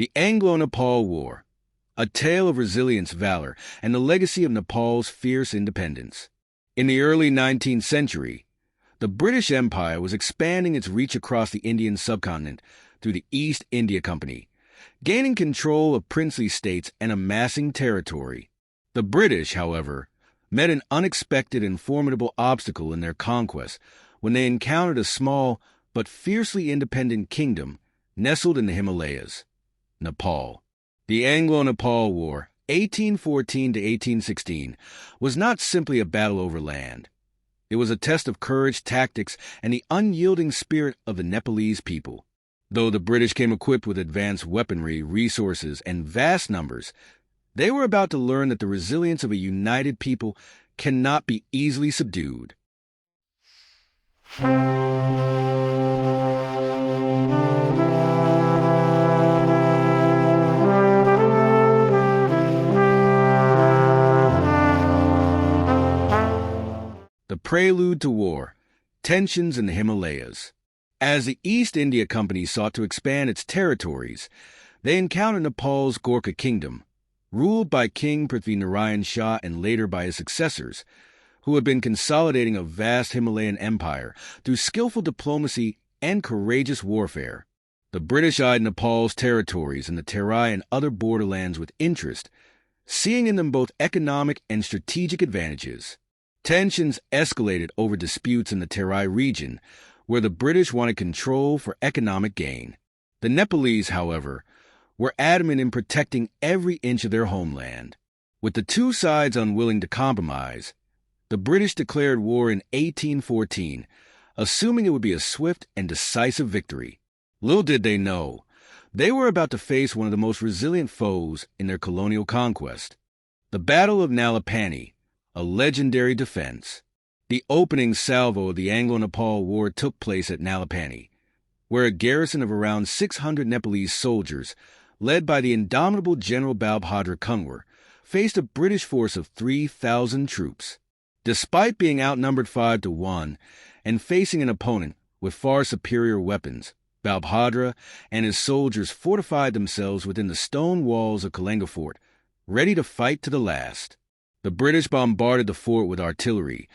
The Anglo-Nepal War, a tale of resilience, valor, and the legacy of Nepal's fierce independence. In the early 19th century, the British Empire was expanding its reach across the Indian subcontinent through the East India Company, gaining control of princely states and amassing territory. The British, however, met an unexpected and formidable obstacle in their conquest when they encountered a small but fiercely independent kingdom nestled in the Himalayas, Nepal. The Anglo-Nepal War, 1814 to 1816, was not simply a battle over land. It was a test of courage, tactics, and the unyielding spirit of the Nepalese people. Though the British came equipped with advanced weaponry, resources, and vast numbers, they were about to learn that the resilience of a united people cannot be easily subdued. The prelude to war, tensions in the Himalayas. As the East India Company sought to expand its territories, they encountered Nepal's Gorkha Kingdom, ruled by King Prithvi Narayan Shah and later by his successors, who had been consolidating a vast Himalayan empire through skillful diplomacy and courageous warfare. The British eyed Nepal's territories in the Terai and other borderlands with interest, seeing in them both economic and strategic advantages. Tensions escalated over disputes in the Terai region, where the British wanted control for economic gain. The Nepalese, however, were adamant in protecting every inch of their homeland. With the two sides unwilling to compromise, the British declared war in 1814, assuming it would be a swift and decisive victory. Little did they know, they were about to face one of the most resilient foes in their colonial conquest. The Battle of Nalapani, a legendary defense. The opening salvo of the Anglo-Nepal War took place at Nalapani, where a garrison of around 600 Nepalese soldiers, led by the indomitable General Balbhadra Kunwar, faced a British force of 3,000 troops. Despite being outnumbered 5-1 and facing an opponent with far superior weapons, Balbhadra and his soldiers fortified themselves within the stone walls of Kalinga Fort, ready to fight to the last. The British bombarded the fort with artillery,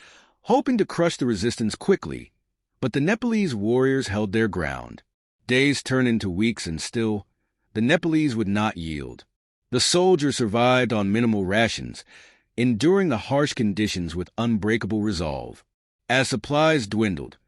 hoping to crush the resistance quickly, but the Nepalese warriors held their ground. Days turned into weeks, and still, the Nepalese would not yield. The soldiers survived on minimal rations, enduring the harsh conditions with unbreakable resolve. As supplies dwindled,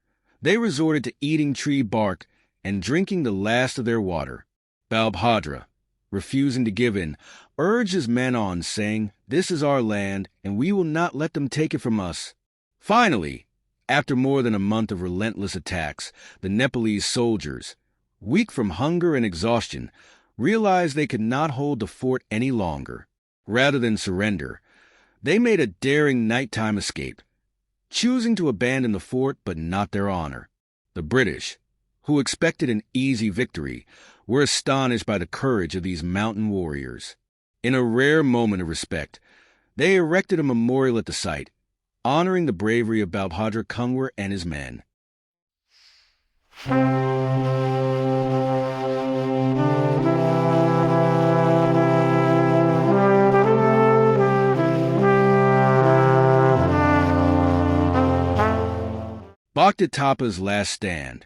they resorted to eating tree bark and drinking the last of their water. Balbhadra, refusing to give in, urged his men on, saying, "This is our land, and we will not let them take it from us." Finally, after more than a month of relentless attacks, the Nepalese soldiers, weak from hunger and exhaustion, realized they could not hold the fort any longer. Rather than surrender, they made a daring nighttime escape, choosing to abandon the fort but not their honor. The British, who expected an easy victory, were astonished by the courage of these mountain warriors. In a rare moment of respect, they erected a memorial at the site, honoring the bravery of Balbhadra Kunwar and his men. Bhakti Thapa's last stand,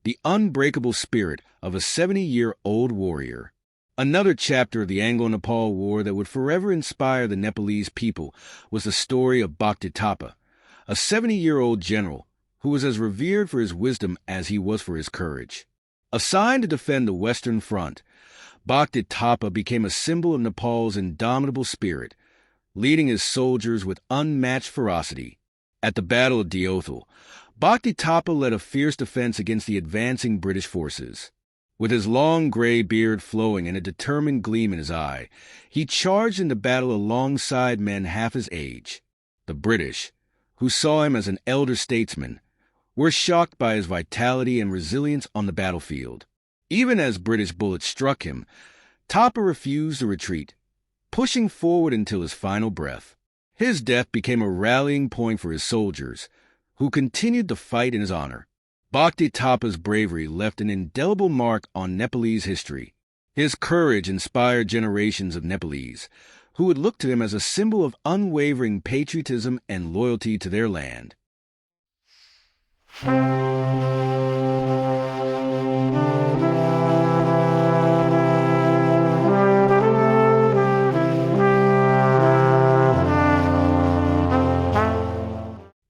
the unbreakable spirit of a 70-year-old warrior. Another chapter of the Anglo-Nepal War that would forever inspire the Nepalese people was the story of Bhakti Thapa, a 70-year-old general who was as revered for his wisdom as he was for his courage. Assigned to defend the Western Front, Bhakti Thapa became a symbol of Nepal's indomitable spirit, leading his soldiers with unmatched ferocity. At the Battle of Deothal, Bhakti Thapa led a fierce defense against the advancing British forces. With his long gray beard flowing and a determined gleam in his eye, he charged into battle alongside men half his age. The British, who saw him as an elder statesman, were shocked by his vitality and resilience on the battlefield. Even as British bullets struck him, Thapa refused to retreat, pushing forward until his final breath. His death became a rallying point for his soldiers, who continued to fight in his honor. Bhakti Thapa's bravery left an indelible mark on Nepalese history. His courage inspired generations of Nepalese, who would look to him as a symbol of unwavering patriotism and loyalty to their land.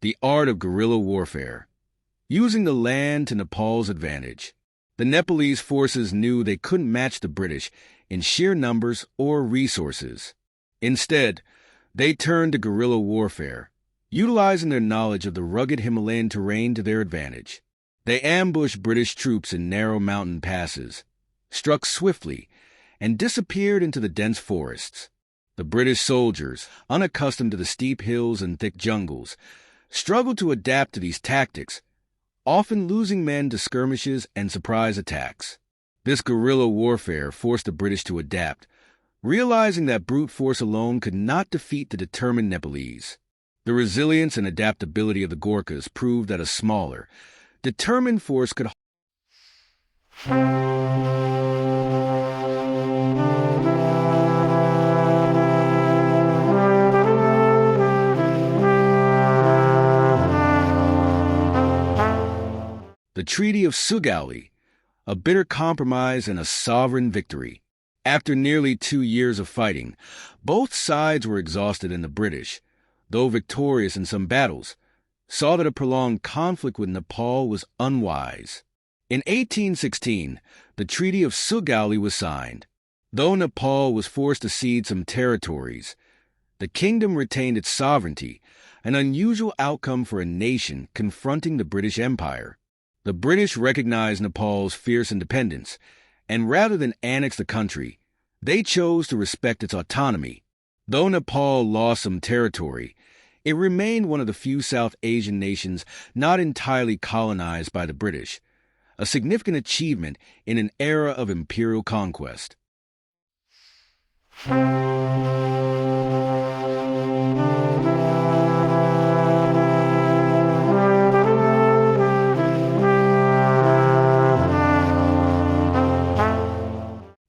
The art of guerrilla warfare. Using the land to Nepal's advantage, the Nepalese forces knew they couldn't match the British in sheer numbers or resources. Instead, they turned to guerrilla warfare, utilizing their knowledge of the rugged Himalayan terrain to their advantage. They ambushed British troops in narrow mountain passes, struck swiftly, and disappeared into the dense forests. The British soldiers, unaccustomed to the steep hills and thick jungles, struggled to adapt to these tactics, often losing men to skirmishes and surprise attacks. This guerrilla warfare forced the British to adapt, realizing that brute force alone could not defeat the determined Nepalese. The resilience and adaptability of the Gorkhas proved that a smaller, determined force could The Treaty of Sugauli, a bitter compromise and a sovereign victory. After nearly 2 years of fighting, both sides were exhausted, and the British, though victorious in some battles, saw that a prolonged conflict with Nepal was unwise. In 1816, the Treaty of Sugauli was signed. Though Nepal was forced to cede some territories, the kingdom retained its sovereignty, an unusual outcome for a nation confronting the British Empire. The British recognized Nepal's fierce independence, and rather than annex the country, they chose to respect its autonomy. Though Nepal lost some territory, it remained one of the few South Asian nations not entirely colonized by the British, a significant achievement in an era of imperial conquest.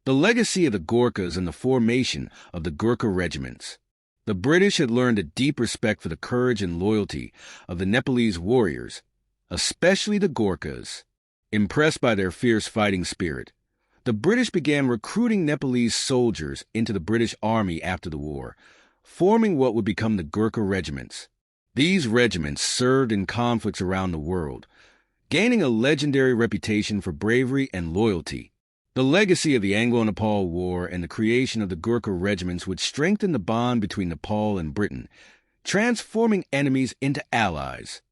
The legacy of the Gorkhas and the formation of the Gurkha regiments. The British had learned a deep respect for the courage and loyalty of the Nepalese warriors, especially the Gorkhas. Impressed by their fierce fighting spirit, the British began recruiting Nepalese soldiers into the British Army after the war, forming what would become the Gurkha regiments. These regiments served in conflicts around the world, gaining a legendary reputation for bravery and loyalty. The legacy of the Anglo-Nepal War and the creation of the Gurkha regiments would strengthen the bond between Nepal and Britain, transforming enemies into allies.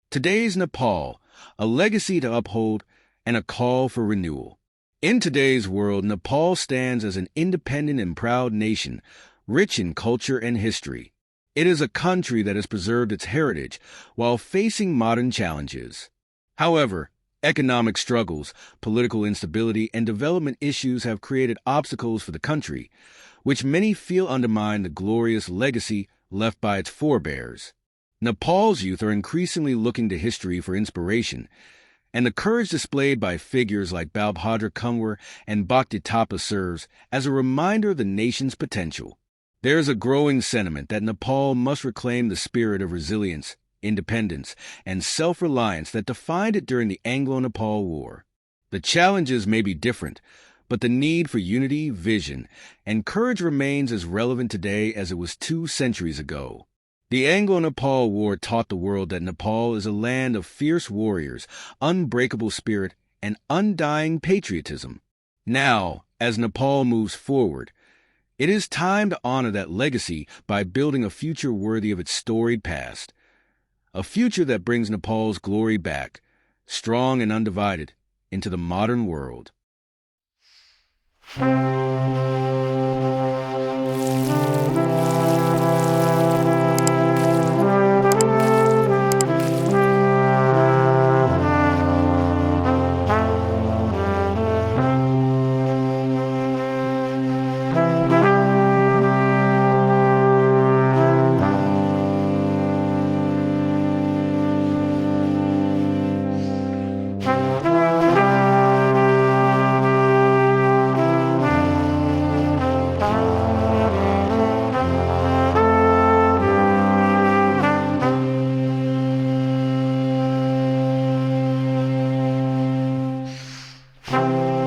Today's Nepal, a legacy to uphold and a call for renewal. In today's world, Nepal stands as an independent and proud nation, rich in culture and history. It is a country that has preserved its heritage while facing modern challenges. However, economic struggles, political instability, and development issues have created obstacles for the country, which many feel undermine the glorious legacy left by its forebears. Nepal's youth are increasingly looking to history for inspiration, and the courage displayed by figures like Balbhadra Kunwar and Bhakti Thapa serves as a reminder of the nation's potential. There is a growing sentiment that Nepal must reclaim the spirit of resilience, independence, and self-reliance that defined it during the Anglo-Nepal War. The challenges may be different, but the need for unity, vision, and courage remains as relevant today as it was 2 centuries ago. The Anglo-Nepal War taught the world that Nepal is a land of fierce warriors, unbreakable spirit, and undying patriotism. Now, as Nepal moves forward, it is time to honor that legacy by building a future worthy of its storied past. A future that brings Nepal's glory back, strong and undivided, into the modern world.